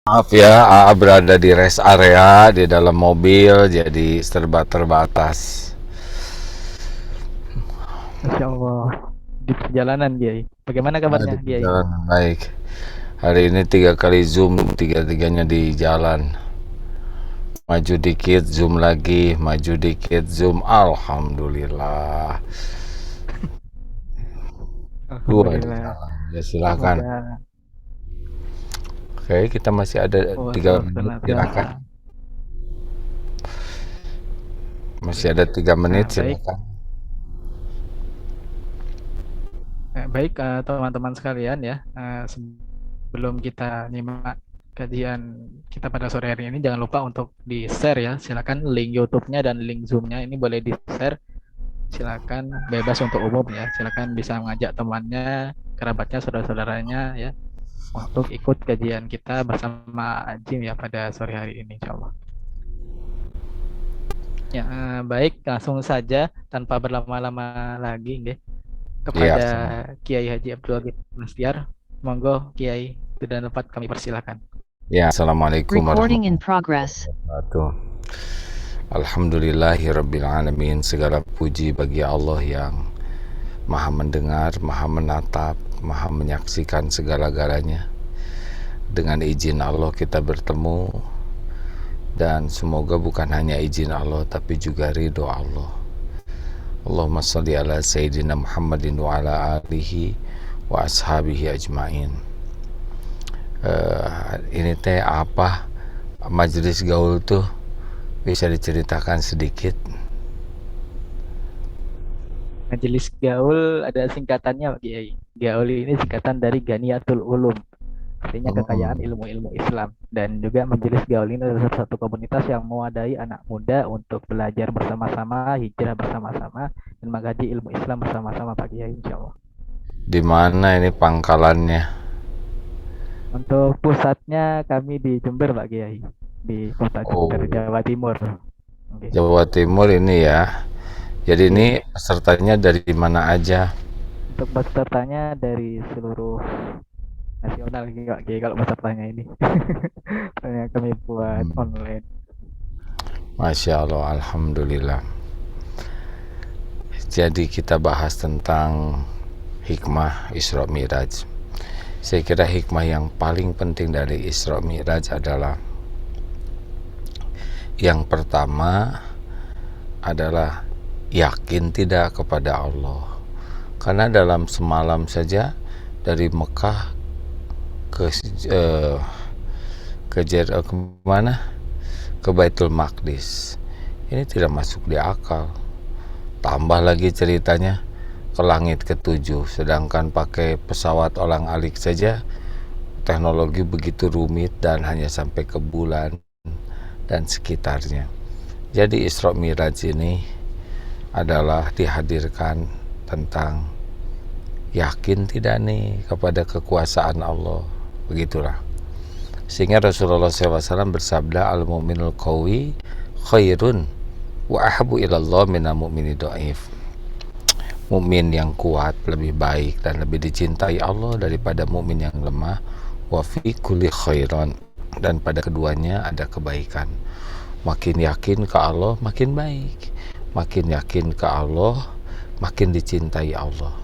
Maaf ya, AA berada di rest area di dalam mobil, jadi serba terbatas. Masya Allah, di perjalanan Kiai. Bagaimana kabarnya Di Kiai? perjalanan baik. Hari ini 3 kali zoom, tiga-tiganya di jalan. Maju dikit, zoom lagi, maju dikit, zoom. Alhamdulillah. Dua di Alhamdulillah. jalan. Ya silahkan. Semoga Oke, kita masih ada Allah 3 menit, silahkan. senantiasa. Masih ada 3 menit, Baik, silahkan. baik teman-teman sekalian ya. Sebelum kita nyimak kajian kita pada sore hari ini, jangan lupa untuk di-share ya. Silakan link YouTube-nya dan link Zoom-nya ini boleh di-share. Silakan bebas untuk umum ya. Silakan bisa mengajak temannya, kerabatnya, saudara-saudaranya ya untuk ikut kajian kita bersama Jim ya pada sore hari ini, insya Allah. Ya, baik, langsung saja tanpa berlama-lama lagi, nggih, Iya, kepada Kiai Haji Abdul Ghani Mastiar. Monggo Kiai, sudah dapat kami persilahkan. ya. Assalamualaikum Recording in warahmatullahi progress. wabarakatuh. Alhamdulillahirrabbilalamin. Segala puji bagi Allah yang maha mendengar, maha menatap, maha menyaksikan segala-galanya. Dengan izin Allah kita bertemu, dan semoga bukan hanya izin Allah tapi juga ridho Allah. Allahumma salli ala Sayyidina Muhammadin wa ala alihi wa ashabihi ajmain. Ini teh apa majelis gaul tuh, bisa diceritakan sedikit? Majelis Gaul ada singkatannya Pak Kiai. Gaul ini singkatan dari Ganiatul Ulum, artinya kekayaan Hmm. ilmu-ilmu Islam. Dan juga Majelis Gaul ini adalah satu komunitas yang mewadahi anak muda untuk belajar bersama-sama, hijrah bersama-sama, dan mengkaji ilmu Islam bersama-sama Pak Kiai, insya Allah. Di mana ini pangkalannya? Untuk pusatnya kami di Jember Pak Kiai, di kota Jember, Oh, Jawa Timur. Oke. Jawa Timur ini ya. Jadi ini Iya. pesertanya dari mana aja? Untuk pesertanya dari seluruh nasional Pak Kiai kalau pesertanya ini. Soalnya kami buat Hmm. online. Masya Allah, Alhamdulillah. Jadi kita bahas tentang hikmah Isra Miraj. Saya kira hikmah yang paling penting dari Isra Miraj adalah, yang pertama adalah yakin tidak kepada Allah. Karena dalam semalam saja dari Mekah ke eh, ke mana? Ke Baitul Maqdis. Ini tidak masuk di akal. Tambah lagi ceritanya ke langit ketujuh, sedangkan pakai pesawat olang-alik saja teknologi begitu rumit dan hanya sampai ke bulan dan sekitarnya. Jadi Isra Miraj ini adalah dihadirkan tentang yakin tidak nih kepada kekuasaan Allah, begitulah. Sehingga Rasulullah SAW bersabda, al mu'minul qawi khairun wa ahabu ilallah minal mu'mini dhaif. Mukmin yang kuat lebih baik dan lebih dicintai Allah daripada mukmin yang lemah. Wa fi kulli khairan, dan pada keduanya ada kebaikan. Makin yakin ke Allah makin baik, makin yakin ke Allah makin dicintai Allah.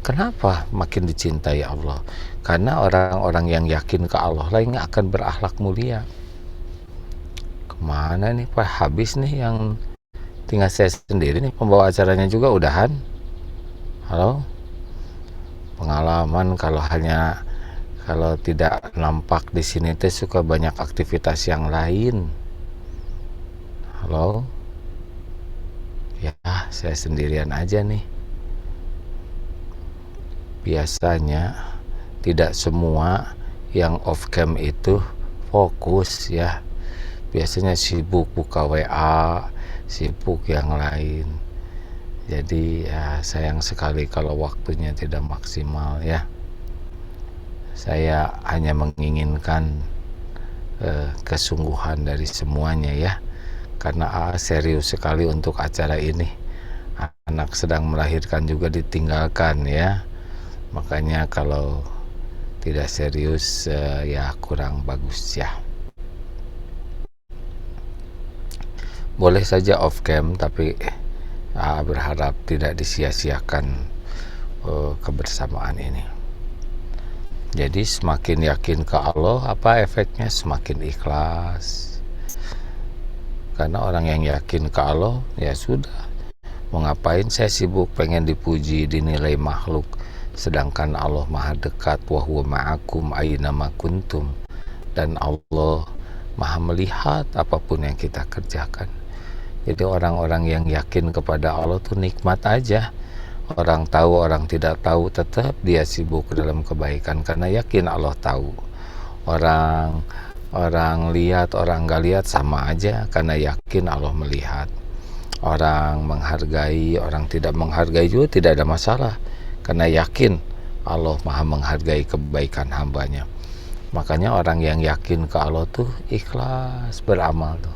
Kenapa makin dicintai Allah? Karena orang-orang yang yakin ke Allah lain akan berakhlak mulia. Kemana nih Pak? Habis nih yang tinggal saya sendiri nih, pembawa acaranya juga udahan. Halo? Pengalaman kalau tidak nampak di sini teh suka banyak aktivitas yang lain. Halo? Ya, saya sendirian aja nih. Biasanya tidak semua yang off cam itu fokus ya. Biasanya sibuk buka WA, sibuk yang lain. Jadi ya sayang sekali kalau waktunya tidak maksimal ya. Saya hanya menginginkan kesungguhan dari semuanya ya. Karena serius sekali untuk acara ini. Anak sedang melahirkan juga ditinggalkan ya. Makanya kalau tidak serius ya kurang bagus ya. Boleh saja off cam, tapi berharap tidak disia-siakan kebersamaan ini. Jadi semakin yakin ke Allah, apa efeknya? Semakin ikhlas. Karena orang yang yakin ke Allah, ya sudah, mau ngapain saya sibuk pengen dipuji, dinilai makhluk, sedangkan Allah maha dekat, wa huwa ma'akum aina ma kuntum, dan Allah maha melihat apapun yang kita kerjakan. Jadi orang-orang yang yakin kepada Allah tuh nikmat aja. Orang tahu, orang tidak tahu, tetap dia sibuk dalam kebaikan karena yakin Allah tahu. Orang lihat, orang nggak lihat sama aja karena yakin Allah melihat. Orang menghargai, orang tidak menghargai juga tidak ada masalah karena yakin Allah maha menghargai kebaikan hambanya. Makanya orang yang yakin ke Allah tuh ikhlas beramal tuh.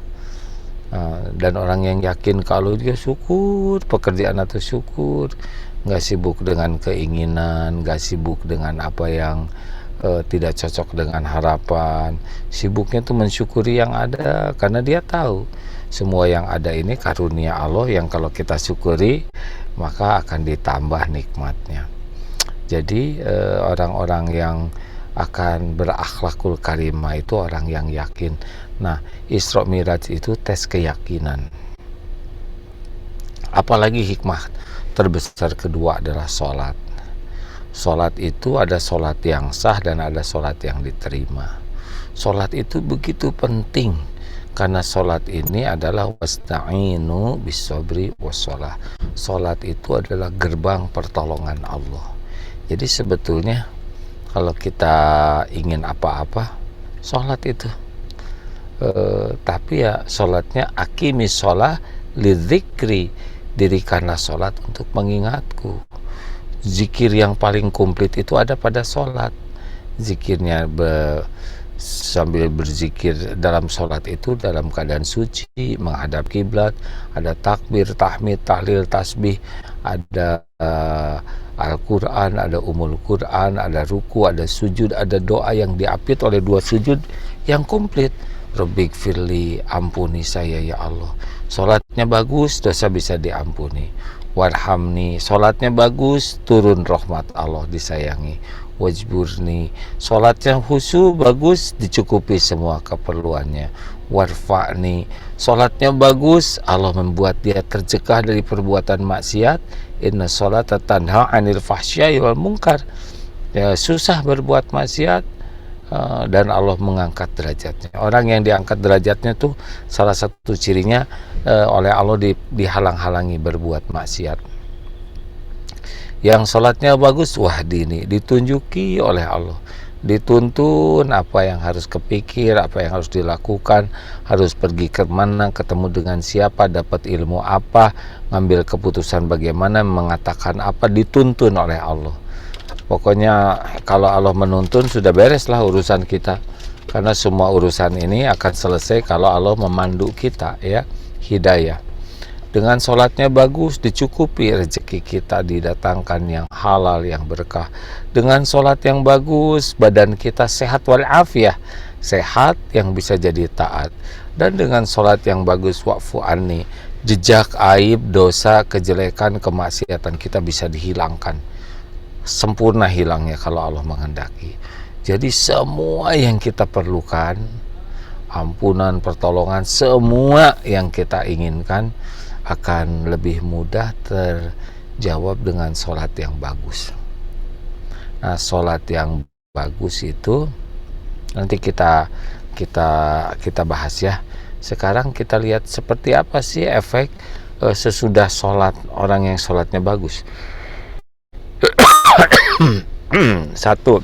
Dan orang yang yakin kalau dia syukur, pekerjaan atau syukur, nggak sibuk dengan keinginan, nggak sibuk dengan apa yang tidak cocok dengan harapan. Sibuknya tuh mensyukuri yang ada karena dia tahu semua yang ada ini karunia Allah yang kalau kita syukuri maka akan ditambah nikmatnya. Jadi orang-orang yang akan berakhlakul karimah itu orang yang yakin. Nah, Isra Miraj itu tes keyakinan. Apalagi hikmah terbesar kedua adalah sholat. Sholat itu ada sholat yang sah dan ada sholat yang diterima. Sholat itu begitu penting karena sholat ini adalah wasta'inu bis-sabri was-shalah. Sholat itu adalah gerbang pertolongan Allah. Jadi sebetulnya kalau kita ingin apa-apa, sholat itu. Tapi ya sholatnya akimis sholat lidzikri, dirikanlah sholat untuk mengingatku. Zikir yang paling komplit itu ada pada sholat. Zikirnya sambil berzikir dalam sholat itu dalam keadaan suci, menghadap kiblat, ada takbir, tahmid, tahlil, tasbih, ada Al-Quran, ada umul Quran, ada ruku, ada sujud, ada doa yang diapit oleh dua sujud yang komplit. Rabbik firli, ampuni saya ya Allah. Sholatnya bagus, dosa bisa diampuni. Warhamni, sholatnya bagus, turun rahmat Allah, disayangi. Wajburni, sholatnya khusyuk bagus, dicukupi semua keperluannya. Warfa'ni, sholatnya bagus, Allah membuat dia tercegah dari perbuatan maksiat. Inna sholata tanha 'anil fahsya'i wal munkar. Ya, susah berbuat maksiat dan Allah mengangkat derajatnya. Orang yang diangkat derajatnya tuh salah satu cirinya oleh Allah dihalang-halangi berbuat maksiat. Yang sholatnya bagus, wahdini, ditunjuki oleh Allah, dituntun apa yang harus kepikir, apa yang harus dilakukan, harus pergi ke mana, ketemu dengan siapa, dapat ilmu apa, ngambil keputusan bagaimana, mengatakan apa, dituntun oleh Allah. Pokoknya kalau Allah menuntun sudah bereslah urusan kita, karena semua urusan ini akan selesai kalau Allah memandu kita, ya, hidayah. Dengan sholatnya bagus, dicukupi rezeki kita, didatangkan yang halal, yang berkah. Dengan sholat yang bagus, badan kita sehat walafiah, sehat yang bisa jadi taat. Dan dengan sholat yang bagus, wa'fu anni, jejak aib, dosa, kejelekan, kemaksiatan kita bisa dihilangkan. Sempurna hilangnya kalau Allah menghendaki. Jadi semua yang kita perlukan, ampunan, pertolongan, semua yang kita inginkan akan lebih mudah terjawab dengan sholat yang bagus. Nah, sholat yang bagus itu nanti kita bahas ya. Sekarang kita lihat seperti apa sih efek sesudah sholat orang yang sholatnya bagus. Satu,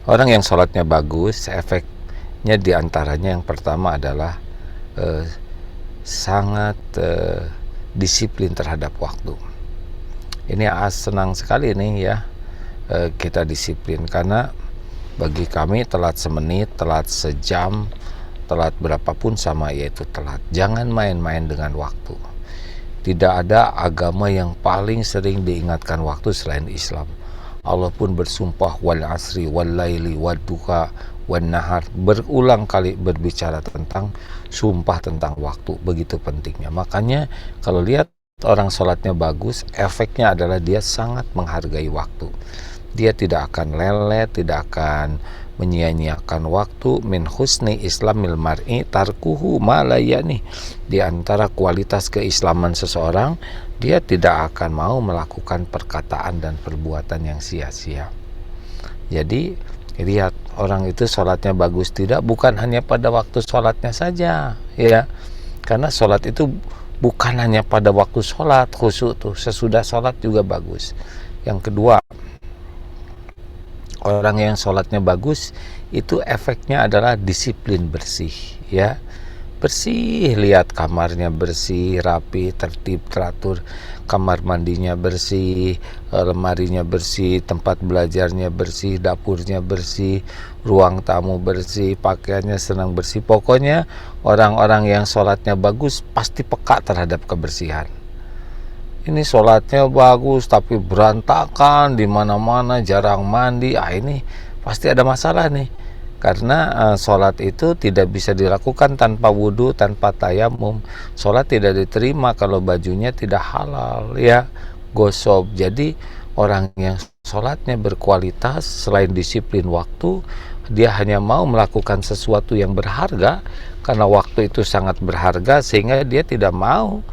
orang yang sholatnya bagus, efeknya diantaranya yang pertama adalah sangat disiplin terhadap waktu. Ini senang sekali nih ya, kita disiplin, karena bagi kami telat semenit, telat sejam, telat berapapun sama, yaitu telat. Jangan main-main dengan waktu. Tidak ada agama yang paling sering diingatkan waktu selain Islam. Allah pun bersumpah wal asri wal laili wad duha wan nahar, berulang kali berbicara tentang sumpah tentang waktu, begitu pentingnya. Makanya kalau lihat orang sholatnya bagus, efeknya adalah dia sangat menghargai waktu. Dia tidak akan lelet, tidak akan menyia-nyiakan waktu. Min husni islamil mar'i tarkuhu ma la yani. Di antara kualitas keislaman seseorang, dia tidak akan mau melakukan perkataan dan perbuatan yang sia-sia. Jadi lihat, orang itu sholatnya bagus tidak bukan hanya pada waktu sholatnya saja, ya. Karena sholat itu bukan hanya pada waktu sholat, khusyuk tuh, sesudah sholat juga bagus. Yang kedua, orang yang sholatnya bagus itu efeknya adalah disiplin bersih, ya. Bersih, lihat kamarnya bersih, rapi, tertib, teratur, kamar mandinya bersih, lemarinya bersih, tempat belajarnya bersih, dapurnya bersih, ruang tamu bersih, pakaiannya senang bersih. Pokoknya orang-orang yang sholatnya bagus pasti peka terhadap kebersihan. Ini sholatnya bagus tapi berantakan di mana-mana, jarang mandi, ini pasti ada masalah nih. Karena sholat itu tidak bisa dilakukan tanpa wudhu, tanpa tayamum. Sholat tidak diterima kalau bajunya tidak halal, ya, gosok. Jadi orang yang sholatnya berkualitas, selain disiplin waktu, dia hanya mau melakukan sesuatu yang berharga, karena waktu itu sangat berharga, sehingga dia tidak mau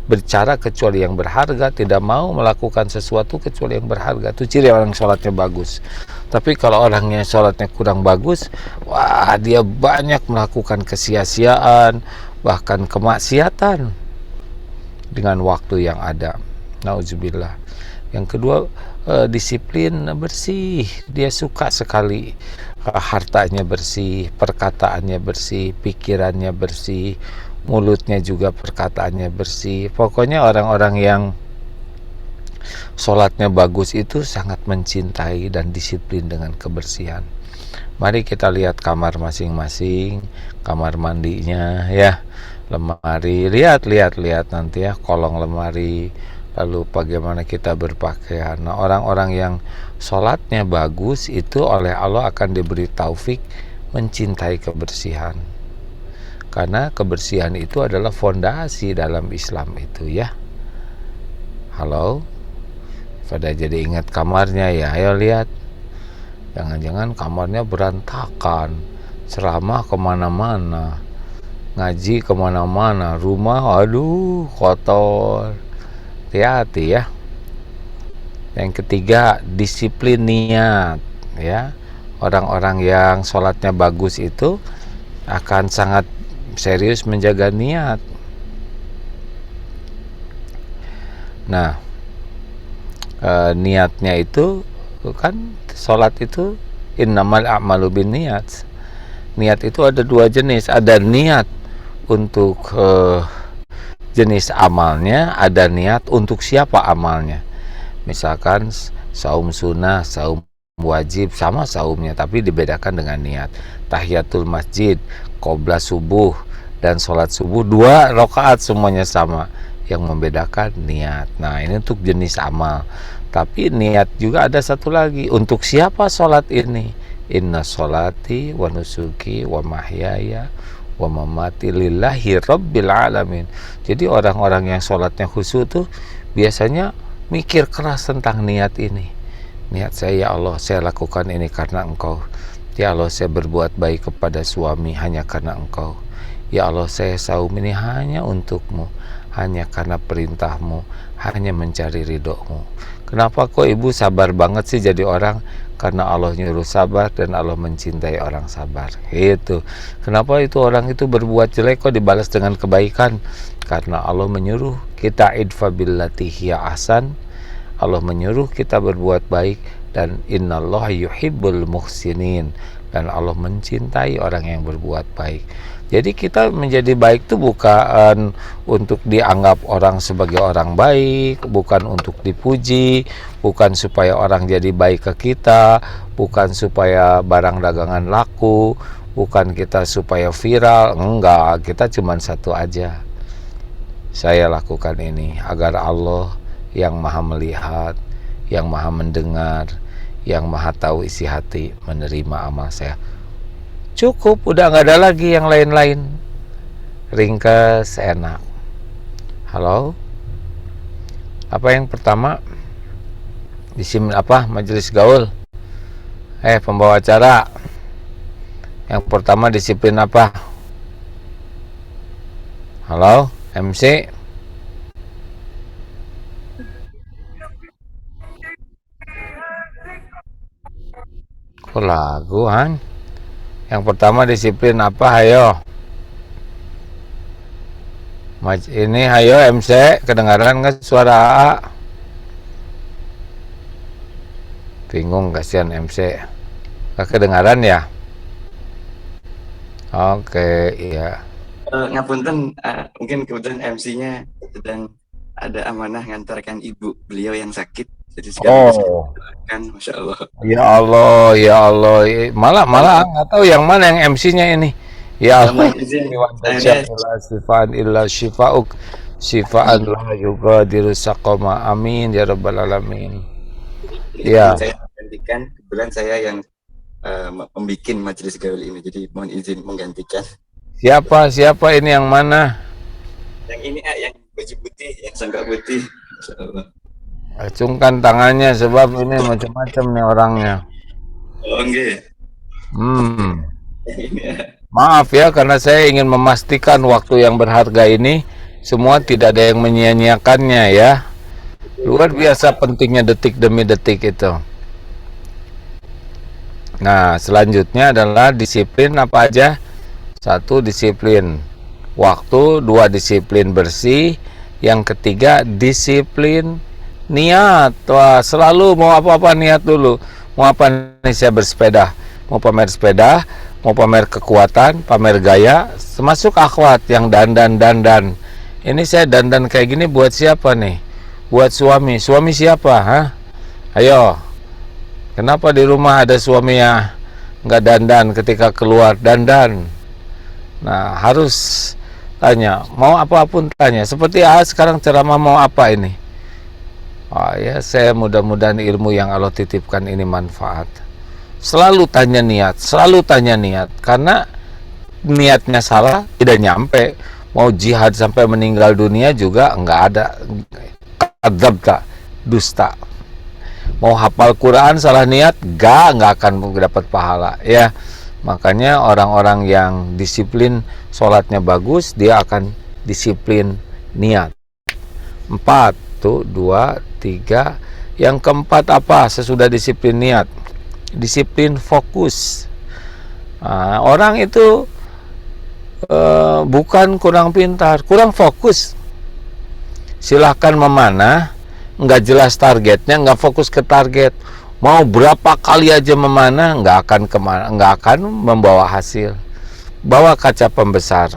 berbicara kecuali yang berharga, tidak mau melakukan sesuatu kecuali yang berharga. Itu ciri orang sholatnya bagus. Tapi kalau orangnya sholatnya kurang bagus, wah, dia banyak melakukan kesia-siaan, bahkan kemaksiatan dengan waktu yang ada. Nauzubillah. Yang kedua, disiplin bersih. Dia suka sekali hartanya bersih, perkataannya bersih, pikirannya bersih, mulutnya juga perkataannya bersih. Pokoknya orang-orang yang sholatnya bagus itu sangat mencintai dan disiplin dengan kebersihan. Mari kita lihat kamar masing-masing, kamar mandinya, ya, lemari, lihat nanti ya, kolong lemari, lalu bagaimana kita berpakaian. Nah, orang-orang yang sholatnya bagus itu oleh Allah akan diberi taufik mencintai kebersihan. Karena kebersihan itu adalah fondasi dalam Islam itu, ya. Halo, pada jadi ingat kamarnya ya. Ayo lihat, jangan-jangan kamarnya berantakan, ceramah kemana-mana, ngaji kemana-mana, rumah aduh kotor. Hati-hati ya. Yang ketiga, disiplin niat, ya. Orang-orang yang sholatnya bagus itu akan sangat serius menjaga niat. Nah, niatnya itu kan, sholat itu innamal a'malu binniyat. Niat itu ada dua jenis, ada niat untuk jenis amalnya, ada niat untuk siapa amalnya. Misalkan saum sunnah, saum wajib, sama saumnya tapi dibedakan dengan niat. Tahiyatul masjid, qobla subuh, dan sholat subuh 2 rakaat semuanya sama, yang membedakan niat. Nah, ini untuk jenis amal. Tapi niat juga ada satu lagi, untuk siapa sholat ini. Inna sholati wa nusuki wa mahyaya wa mamati lillahi rabbil alamin. Jadi orang-orang yang sholatnya khusyuk tuh biasanya mikir keras tentang niat ini. Niat saya, ya Allah, saya lakukan ini karena Engkau. Ya Allah, saya berbuat baik kepada suami hanya karena Engkau. Ya Allah, saya saum ini hanya untukmu, hanya karena perintahmu, hanya mencari ridhomu. Kenapa kok ibu sabar banget sih jadi orang? Karena Allah nyuruh sabar dan Allah mencintai orang sabar. Itu. Kenapa itu orang itu berbuat jelek kok dibalas dengan kebaikan? Karena Allah menyuruh kita idfa billati hiya ahsan. Allah menyuruh kita berbuat baik, dan innallaha yuhibbul muhsinin, dan Allah mencintai orang yang berbuat baik. Jadi kita menjadi baik itu bukan untuk dianggap orang sebagai orang baik, bukan untuk dipuji, bukan supaya orang jadi baik ke kita, bukan supaya barang dagangan laku, bukan kita supaya viral. Enggak, kita cuma satu aja. Saya lakukan ini agar Allah yang maha melihat, yang maha mendengar, yang maha tahu isi hati, menerima amal saya. Cukup, udah nggak ada lagi yang lain-lain. Ringkas, enak. Halo, apa yang pertama? Majelis gaul. Pembawa acara. Yang pertama disiplin apa? Halo, MC. Kok lagu, Han? Yang pertama disiplin apa? Ayo. Ini ayo MC, kedengaran nggak suara AA? Bingung, kasihan MC. Nggak kedengaran ya? Oke, iya. Ngapunten, mungkin kebetulan MC-nya sedang ada amanah ngantarkan ibu beliau yang sakit, jadi sekarang kan, Masya Allah. Ya Allah, malah nggak tahu yang mana yang MC-nya ini. Ya Allah, sifaan illa shifauk, sifaan la yugadiru saqama, amin ya rabbal alamin. Ya. Saya menggantikan, kebetulan saya yang membuat majelis gaul ini, jadi mohon izin menggantikan. Siapa ini yang mana? Yang ini yang baju putih, yang sangka putih, Masya Allah. Acungkan tangannya sebab ini macam-macam nih orangnya. Oh enggak. Maaf ya, karena saya ingin memastikan waktu yang berharga ini semua tidak ada yang menyia-nyiakannya ya. Luar biasa pentingnya detik demi detik itu. Nah, selanjutnya adalah disiplin apa aja? 1, disiplin waktu. 2, disiplin bersih. Yang ketiga, disiplin niat. Wah, selalu mau apa-apa niat dulu. Mau apa nih, saya bersepeda? Mau pamer sepeda, mau pamer kekuatan, pamer gaya, termasuk akhwat yang dandan. Ini saya dandan kayak gini buat siapa nih? Buat suami. Suami siapa? Hah? Ayo. Kenapa di rumah ada suami yang nggak dandan, ketika keluar dandan? Nah, harus tanya, mau apapun tanya. Seperti sekarang ceramah mau apa ini? Ya, saya mudah-mudahan ilmu yang Allah titipkan ini manfaat. Selalu tanya niat, karena niatnya salah tidak nyampe. Mau jihad sampai meninggal dunia juga nggak ada. Kadzabta, dusta. Mau hafal Quran salah niat, nggak akan dapat pahala ya. Makanya orang-orang yang disiplin sholatnya bagus, dia akan disiplin niat. 4, 2, 3. Yang keempat apa sesudah disiplin niat? Disiplin fokus. Orang itu bukan kurang pintar, kurang fokus. Silahkan memanah, nggak jelas targetnya, nggak fokus ke target, mau berapa kali aja memanah, nggak akan membawa hasil. Bawa kaca pembesar,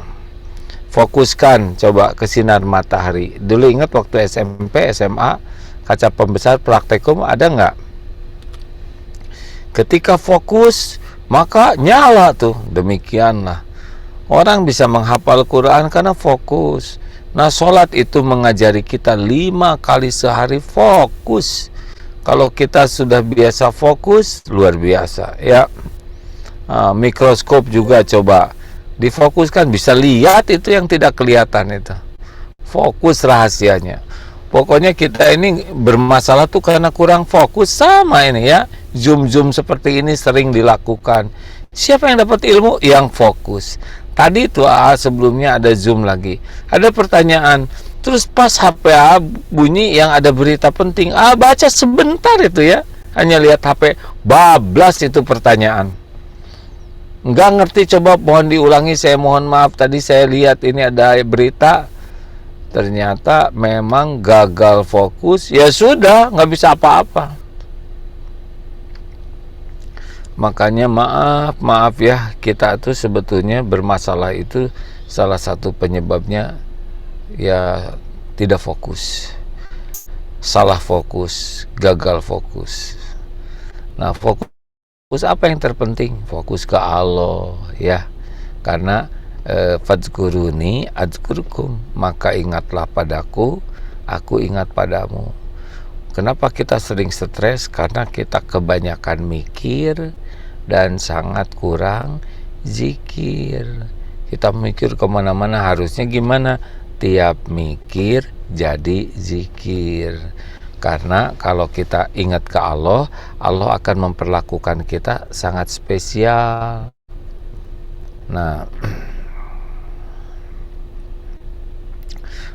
fokuskan coba ke sinar matahari. Dulu ingat waktu SMP, SMA, kaca pembesar praktikum ada nggak? Ketika fokus, maka nyala tuh. Demikianlah orang bisa menghafal Quran karena fokus. Nah, sholat itu mengajari kita 5 kali sehari fokus. Kalau kita sudah biasa fokus, luar biasa ya. Mikroskop juga coba difokuskan, bisa lihat itu yang tidak kelihatan itu. Fokus rahasianya. Pokoknya kita ini bermasalah tuh karena kurang fokus. Sama ini ya, zoom seperti ini sering dilakukan. Siapa yang dapat ilmu? Yang fokus. Tadi itu sebelumnya ada zoom lagi, ada pertanyaan, terus pas HP bunyi yang ada berita penting, baca sebentar itu ya, hanya lihat HP, bablas itu pertanyaan. Nggak ngerti, coba mohon diulangi, saya mohon maaf, tadi saya lihat ini ada berita, ternyata memang gagal fokus, ya sudah, nggak bisa apa-apa. Makanya maaf ya, kita tuh sebetulnya bermasalah itu salah satu penyebabnya ya tidak fokus, salah fokus, gagal fokus. Nah, fokus apa yang terpenting? Fokus ke Allah ya, karena fadzkuruni adzkurkum, maka ingatlah padaku, aku ingat padamu. Kenapa kita sering stres? Karena kita kebanyakan mikir dan sangat kurang zikir. Kita mikir kemana-mana, harusnya gimana? Tiap mikir jadi zikir. Karena kalau kita ingat ke Allah, Allah akan memperlakukan kita sangat spesial. Nah,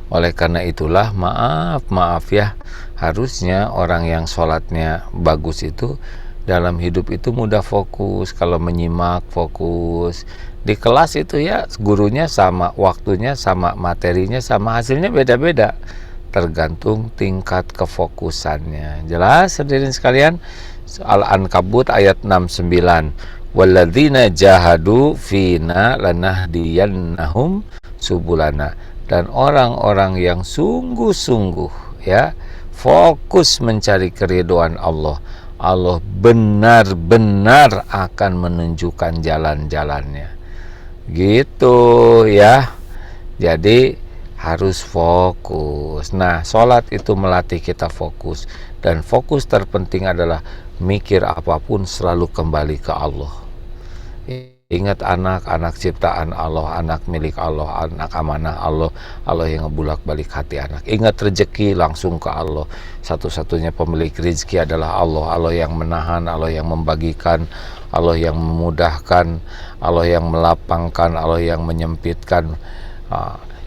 oleh karena itulah maaf ya, harusnya orang yang sholatnya bagus itu dalam hidup itu mudah fokus. Kalau menyimak fokus di kelas itu ya, gurunya sama, waktunya sama, materinya sama, hasilnya beda-beda, tergantung tingkat kefokusannya. Jelas hadirin sekalian? Al-Ankabut ayat 69, walladzina jahadu fina lanahdiyannahum subulana. Dan orang-orang yang sungguh-sungguh ya fokus mencari keridhaan Allah, Allah benar-benar akan menunjukkan jalan-jalannya. Gitu ya. Jadi harus fokus. Nah, sholat itu melatih kita fokus, dan fokus terpenting adalah mikir apapun selalu kembali ke Allah. Ingat anak ciptaan Allah, anak milik Allah, anak amanah Allah, Allah yang ngebulak balik hati anak. Ingat rezeki langsung ke Allah. Satu-satunya pemilik rezeki adalah Allah. Allah yang menahan, Allah yang membagikan, Allah yang memudahkan, Allah yang melapangkan, Allah yang menyempitkan.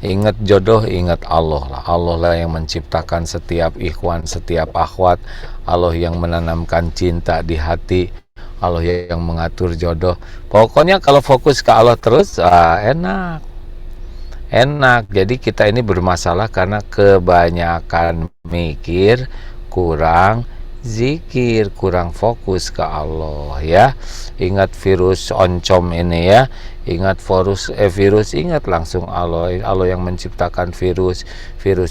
Ingat jodoh, ingat Allah lah. Allah lah yang menciptakan setiap ikhwan, setiap akhwat. Allah yang menanamkan cinta di hati, Allah yang mengatur jodoh. Pokoknya kalau fokus ke Allah terus, enak. Jadi kita ini bermasalah karena kebanyakan mikir, kurang zikir, kurang fokus ke Allah ya. Ingat virus oncom ini ya, ingat virus, ingat langsung Allah yang menciptakan virus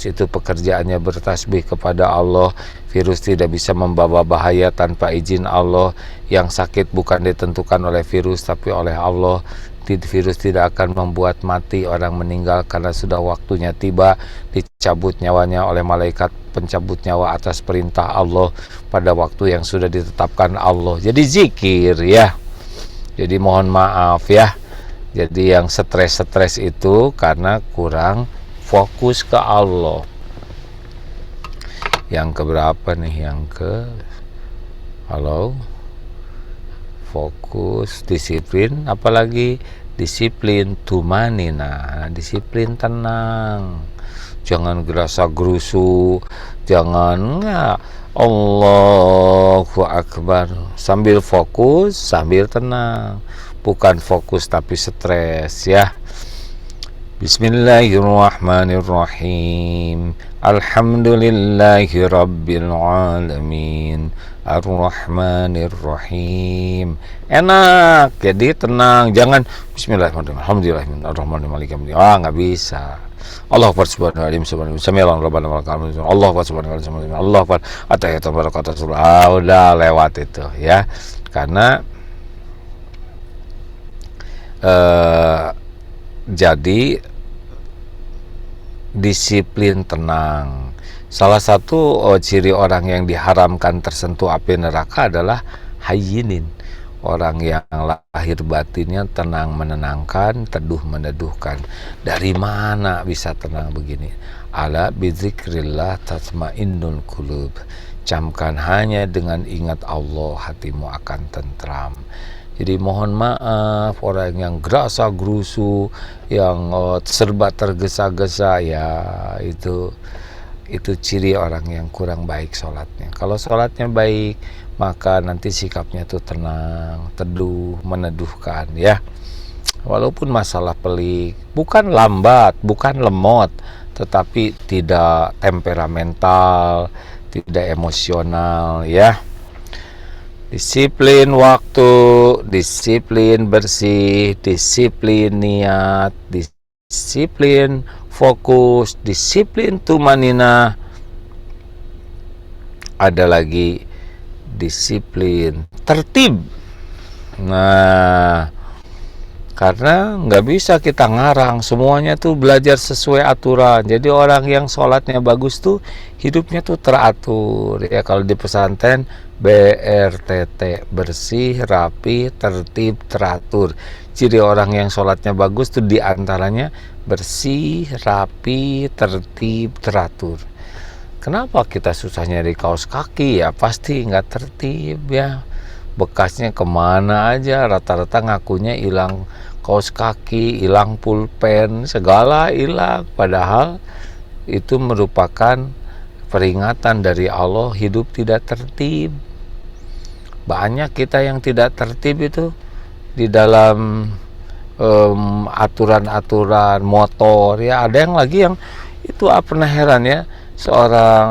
itu pekerjaannya bertasbih kepada Allah. Virus tidak bisa membawa bahaya tanpa izin Allah. Yang sakit bukan ditentukan oleh virus tapi oleh Allah. Virus tidak akan membuat mati orang meninggal karena sudah waktunya tiba, dicabut nyawanya oleh malaikat pencabut nyawa atas perintah Allah pada waktu yang sudah ditetapkan Allah. Jadi zikir ya. Jadi mohon maaf ya. Jadi yang stres itu karena kurang fokus ke Allah. Yang keberapa nih? Halo? Fokus, disiplin, apalagi disiplin tumanina, disiplin tenang, jangan gerasa gerusu, jangan Allahu Akbar, sambil fokus sambil tenang, bukan fokus tapi stres ya. Bismillahirrahmanirrahim. Alhamdulillahi rabbil alamin. Ar-Rahmanir-Rahim. Enak, jadi tenang. Jangan Bismillahirrahmanirrahim. Alhamdulillahirrahmanirrahim. Nggak bisa. Allah Akbar subhanahu wa ta'ala. Sami'allahu rabbana wa lakal hamd. Allah Akbar subhanahu wa ta'ala. Allah Akbar. At-tahiyatu barakatuh. Udah lewat itu ya. Karena jadi disiplin tenang. Salah satu ciri orang yang diharamkan tersentuh api neraka adalah hayyinin, orang yang lahir batinnya tenang menenangkan, teduh meneduhkan. Dari mana bisa tenang begini? Ala bizikrillah tatmainnul qulub. Camkan hanya dengan ingat Allah hatimu akan tentram. Jadi mohon maaf orang yang gerasa gerusu, yang serba tergesa-gesa ya, itu ciri orang yang kurang baik sholatnya. Kalau sholatnya baik, maka nanti sikapnya tuh tenang, teduh, meneduhkan ya. Walaupun masalah pelik, bukan lambat, bukan lemot, tetapi tidak temperamental, tidak emosional ya. Disiplin waktu, disiplin bersih, disiplin niat, disiplin fokus, disiplin tumanina. Ada lagi disiplin tertib. Nah, Karena nggak bisa kita ngarang, semuanya tuh belajar sesuai aturan. Jadi orang yang sholatnya bagus tuh hidupnya tuh teratur. Ya kalau di pesantren BRTT, bersih, rapi, tertib, teratur. Jadi orang yang sholatnya bagus tuh diantaranya bersih, rapi, tertib, teratur. Kenapa kita susah nyari kaos kaki? Ya pasti nggak tertib ya. Bekasnya kemana aja, rata-rata ngakunya hilang kaos kaki, hilang pulpen, segala hilang. Padahal itu merupakan peringatan dari Allah hidup tidak tertib. Banyak kita yang tidak tertib itu di dalam aturan-aturan motor ya. Ada yang lagi yang itu pernah heran ya, seorang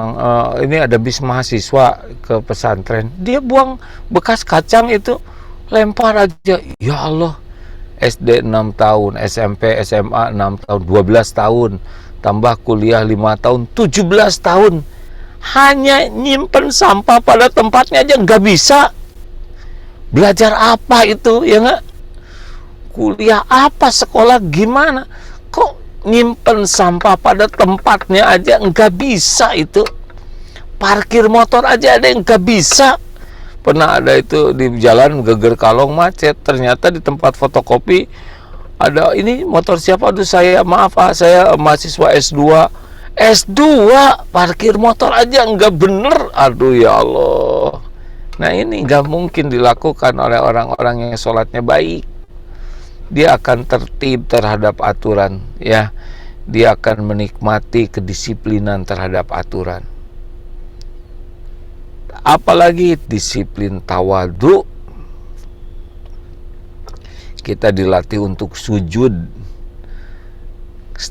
ini ada bis mahasiswa ke pesantren, dia buang bekas kacang itu lempar aja. Ya Allah, SD 6 tahun, SMP SMA 6 tahun, 12 tahun, tambah kuliah 5 tahun, 17 tahun hanya nyimpen sampah pada tempatnya aja nggak bisa. Belajar apa itu ya nggak? Kuliah apa, sekolah gimana, kok nyimpen sampah pada tempatnya aja nggak bisa itu. Parkir motor aja ada yang nggak bisa. Pernah ada itu di jalan Geger Kalong macet, ternyata di tempat fotokopi ada ini motor siapa, aduh saya maaf saya mahasiswa S2 parkir motor aja nggak bener, aduh ya Allah. Nah ini nggak mungkin dilakukan oleh orang-orang yang sholatnya baik. Dia akan tertib terhadap aturan ya, dia akan menikmati kedisiplinan terhadap aturan, apalagi disiplin tawadhu. Kita dilatih untuk sujud,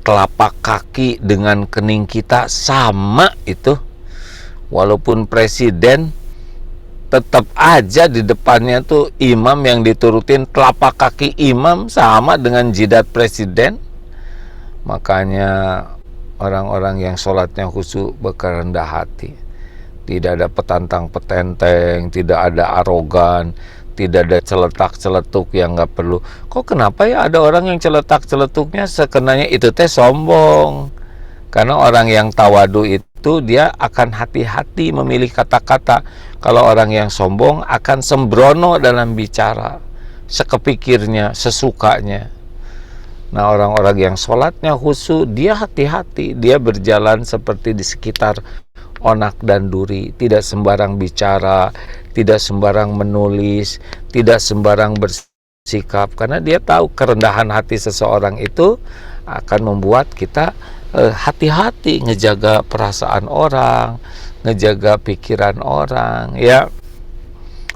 telapak kaki dengan kening kita sama itu. Walaupun presiden, tetap aja di depannya tuh imam yang diturutin, telapak kaki imam sama dengan jidat presiden. Makanya orang-orang yang sholatnya khusyuk berkerendah hati, tidak ada petantang petenteng, tidak ada arogan, tidak ada celetak-celetuk yang nggak perlu. Kok kenapa ya ada orang yang celetak-celetuknya sekenanya itu teh sombong? Karena orang yang tawadu itu dia akan hati-hati memilih kata-kata. Kalau orang yang sombong akan sembrono dalam bicara, sekepikirnya, sesukanya. Nah orang-orang yang sholatnya khusyuk, dia hati-hati, dia berjalan seperti di sekitar onak dan duri, tidak sembarang bicara, tidak sembarang menulis, tidak sembarang bersikap, karena dia tahu kerendahan hati seseorang itu akan membuat kita hati-hati ngejaga perasaan orang, ngejaga pikiran orang ya.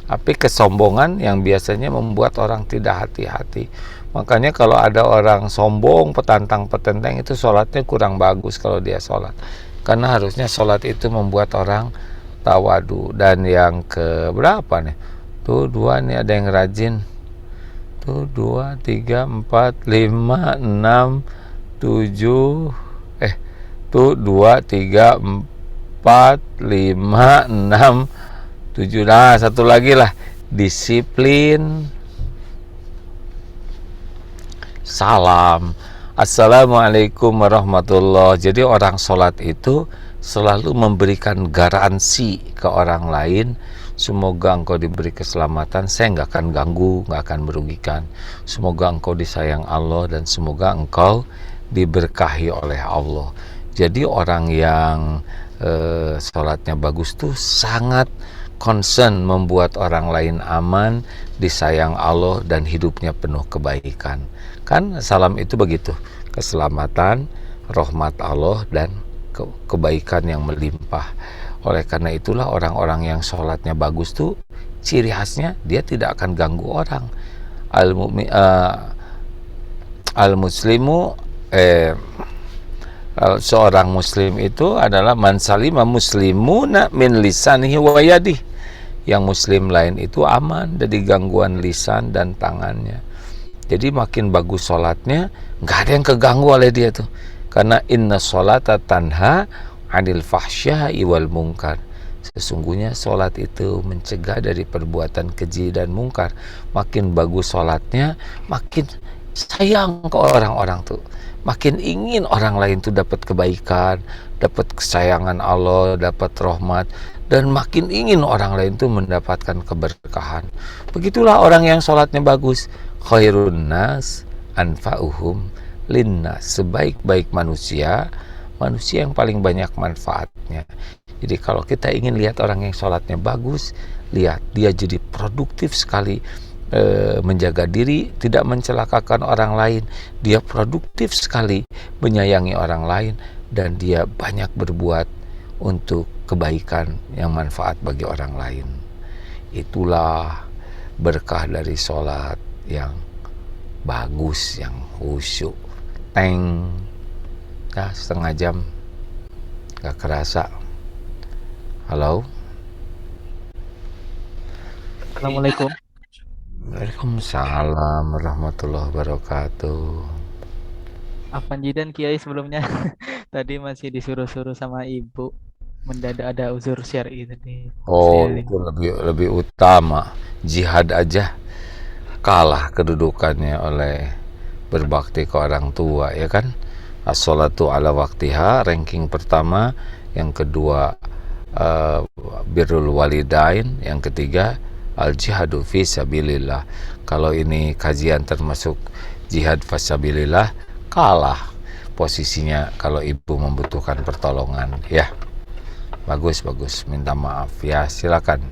Tapi kesombongan yang biasanya membuat orang tidak hati-hati. Makanya kalau ada orang sombong, petantang petenteng, itu sholatnya kurang bagus kalau dia sholat. Karena harusnya sholat itu membuat orang tawadu. Dan yang ke berapa nih? Tuh 2 nih, ada yang rajin. Tuh 2, 3, 4, 5, 6, 7. Tuh 2, 3, 4, 5, 6, 7. Nah satu lagi lah, disiplin salam, assalamualaikum warahmatullah. Jadi orang sholat itu selalu memberikan garansi ke orang lain, semoga engkau diberi keselamatan, saya nggak akan ganggu, nggak akan merugikan, semoga engkau disayang Allah, dan semoga engkau diberkahi oleh Allah. Jadi orang yang sholatnya bagus tuh sangat concern membuat orang lain aman, disayang Allah, dan hidupnya penuh kebaikan. Kan salam itu begitu, keselamatan, rahmat Allah, dan kebaikan yang melimpah. Oleh karena itulah orang-orang yang sholatnya bagus tuh ciri khasnya dia tidak akan ganggu orang. Al-muslimu seorang muslim itu adalah man salima muslimuna min lisanihi wa yadihi. Yang muslim lain itu aman dari gangguan lisan dan tangannya. Jadi makin bagus sholatnya, nggak ada yang keganggu oleh dia tuh. Karena inna sholata tanha 'anil fahsya'i wal munkar. Sesungguhnya sholat itu mencegah dari perbuatan keji dan mungkar. Makin bagus sholatnya, makin sayang ke orang-orang tuh, makin ingin orang lain tuh dapat kebaikan, dapat kesayangan Allah, dapat rahmat, dan makin ingin orang lain tuh mendapatkan keberkahan. Begitulah orang yang sholatnya bagus. Khairun nas anfa'uhum linnas, sebaik-baik manusia, manusia yang paling banyak manfaatnya. Jadi kalau kita ingin lihat orang yang sholatnya bagus, lihat dia jadi produktif sekali, menjaga diri, tidak mencelakakan orang lain, dia produktif sekali menyayangi orang lain, dan dia banyak berbuat untuk kebaikan yang manfaat bagi orang lain. Itulah berkah dari sholat yang bagus, yang khusyuk. Teng, ya, setengah jam gak kerasa. Halo. Assalamualaikum. Waalaikumsalam warahmatullahi wabarakatuh. Panjidan Kiai sebelumnya tadi masih disuruh-suruh sama ibu, mendadak ada uzur syar'i tadi. Oh, Saya itu lebih utama. Jihad aja kalah kedudukannya oleh berbakti ke orang tua, ya kan? As-sholatu ala waktiha, ranking pertama. Yang kedua birrul walidain. Yang ketiga al-jihadu fi sabilillah. Kalau ini kajian termasuk jihad fi sabilillah, kalah posisinya kalau ibu membutuhkan pertolongan, ya. Bagus, minta maaf ya, silakan.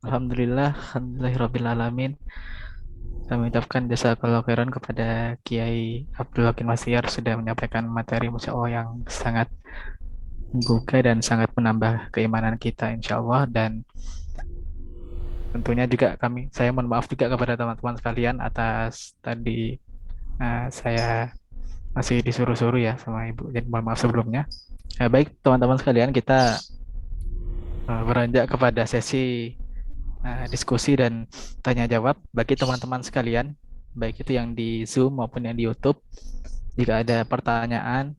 Alhamdulillah, alhamdulillahirrabbilalamin. Kami ucapkan jazakallahu khairan kepada Kiai Abdul Hakim Asyar sudah menyampaikan materi Masya Allah yang sangat membuka dan sangat menambah keimanan kita insya Allah. Dan tentunya juga saya mohon maaf juga kepada teman-teman sekalian atas tadi saya masih disuruh-suruh ya sama ibu, jadi mohon maaf sebelumnya. Baik teman-teman sekalian, kita beranjak kepada sesi diskusi dan tanya jawab. Bagi teman-teman sekalian, baik itu yang di Zoom maupun yang di YouTube, jika ada pertanyaan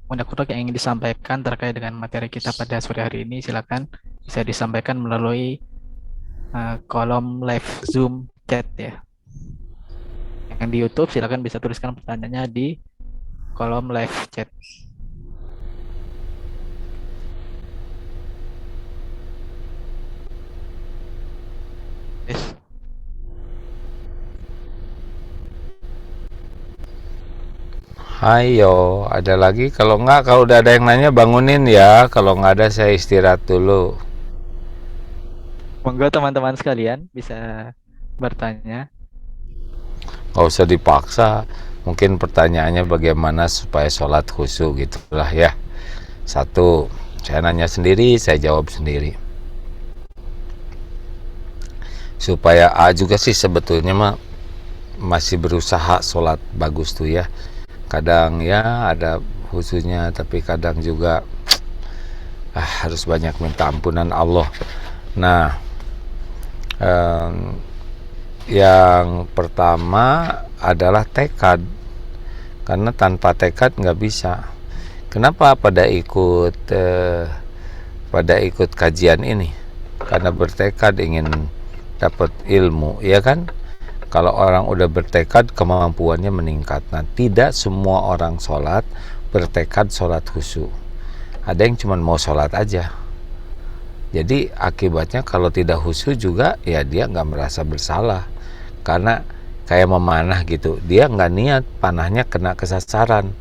unek-unek yang ingin disampaikan terkait dengan materi kita pada sore hari ini, silakan bisa disampaikan melalui kolom live Zoom chat ya. Yang di YouTube silakan bisa tuliskan pertanyaannya di kolom live chat. Yes. Hayo, ada lagi? Kalau udah ada yang nanya bangunin ya. Kalau nggak ada saya istirahat dulu. Monggo teman-teman sekalian bisa bertanya. Nggak usah dipaksa. Mungkin pertanyaannya bagaimana supaya sholat khusyuk gitulah ya. Satu, saya nanya sendiri, saya jawab sendiri. Supaya juga sih sebetulnya mah masih berusaha sholat bagus tuh ya. Kadang ya ada khusyuknya, tapi kadang juga harus banyak minta ampunan Allah. Nah, yang pertama adalah tekad, karena tanpa tekad nggak bisa. Kenapa pada ikut kajian ini? Karena bertekad ingin dapat ilmu, ya kan? Kalau orang udah bertekad, kemampuannya meningkat. Nah, tidak semua orang sholat bertekad sholat khusyuk. Ada yang cuma mau sholat aja. Jadi akibatnya kalau tidak khusyuk juga, ya dia nggak merasa bersalah. Karena kayak memanah gitu, dia nggak niat panahnya kena kesasaran,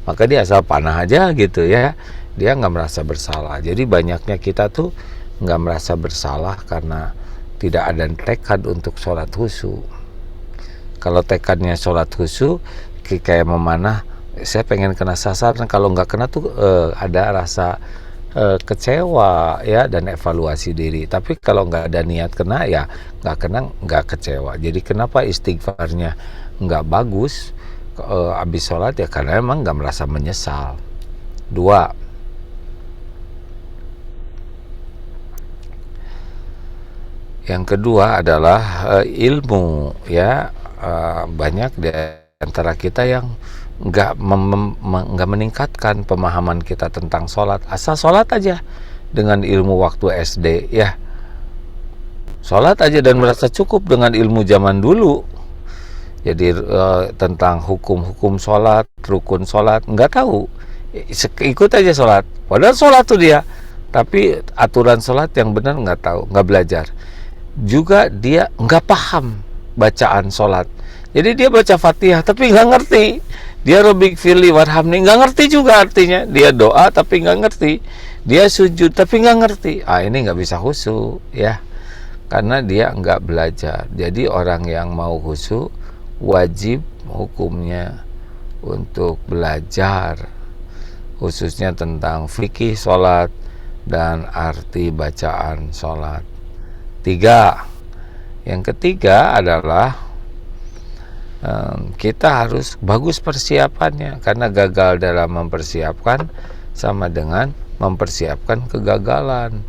maka dia asal panah aja gitu ya. Dia nggak merasa bersalah. Jadi banyaknya kita tuh nggak merasa bersalah karena tidak ada tekad untuk sholat khusyuk. Kalau tekadnya sholat khusyuk, kayak memanah, saya pengen kena sasaran, kalau nggak kena tuh ada rasa kecewa ya, dan evaluasi diri. Tapi kalau nggak ada niat kena, ya nggak kena, nggak kecewa. Jadi kenapa istighfarnya nggak bagus habis sholat? Ya karena emang nggak merasa menyesal. Dua, yang kedua adalah ilmu ya. Banyak di antara kita yang nggak meningkatkan pemahaman kita tentang sholat. Asal sholat aja dengan ilmu waktu SD ya. sholat aja dan merasa cukup dengan ilmu zaman dulu. Jadi tentang hukum-hukum sholat, rukun sholat, nggak tahu, ikut aja sholat. Padahal sholat tuh dia, tapi aturan sholat yang benar nggak tahu, nggak belajar. Juga dia nggak paham bacaan sholat. Jadi dia baca Fatihah tapi nggak ngerti. Dia Rabbik firli warhamni, nggak ngerti juga artinya. Dia doa tapi nggak ngerti. Dia sujud tapi nggak ngerti. Ini nggak bisa khusyuk ya, karena dia nggak belajar. Jadi orang yang mau khusyuk wajib hukumnya untuk belajar, khususnya tentang fikih sholat dan arti bacaan sholat. Yang ketiga adalah kita harus bagus persiapannya, karena gagal dalam mempersiapkan sama dengan mempersiapkan kegagalan.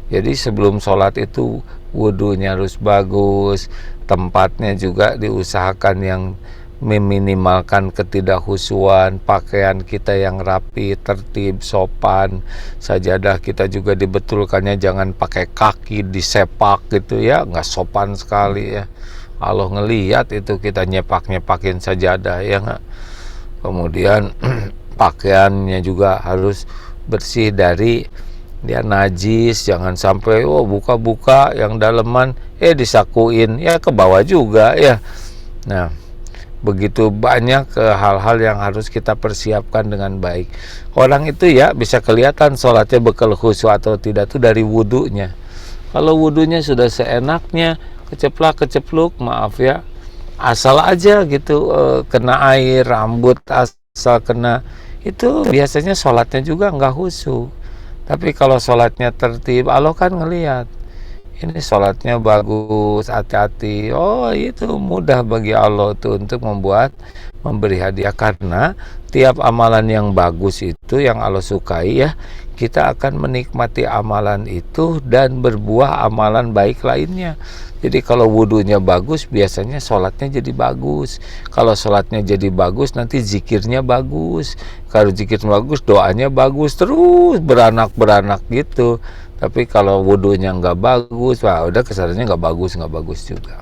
Jadi sebelum sholat itu wudhunya harus bagus, tempatnya juga diusahakan yang meminimalkan ketidakhusuan, pakaian kita yang rapi, tertib, sopan, sajadah kita juga dibetulkannya jangan pakai kaki disepak gitu ya, nggak sopan sekali ya. Allah ngelihat itu kita nyepak-nyepakin sajadah ya nggak. Kemudian pakaiannya juga harus bersih dari dia najis, jangan sampai buka-buka yang daleman disakuin ya ke bawah juga ya. Nah, begitu banyak hal-hal yang harus kita persiapkan dengan baik. Orang itu ya bisa kelihatan sholatnya bekal khusyuk atau tidak tuh dari wudhunya. Kalau wudhunya sudah seenaknya, keceplak-kecepluk, maaf ya, asal aja gitu, kena air, rambut asal kena, itu biasanya sholatnya juga nggak khusyuk. Tapi kalau sholatnya tertib, Allah kan ngelihat ini sholatnya bagus, hati-hati, itu mudah bagi Allah tuh untuk memberi hadiah, karena tiap amalan yang bagus itu yang Allah sukai ya, kita akan menikmati amalan itu dan berbuah amalan baik lainnya. Jadi kalau wudhunya bagus, biasanya sholatnya jadi bagus. Kalau sholatnya jadi bagus, nanti zikirnya bagus. Kalau zikirnya bagus, doanya bagus, terus beranak-beranak gitu. Tapi kalau wudhunya nggak bagus, udah kesannya nggak bagus juga.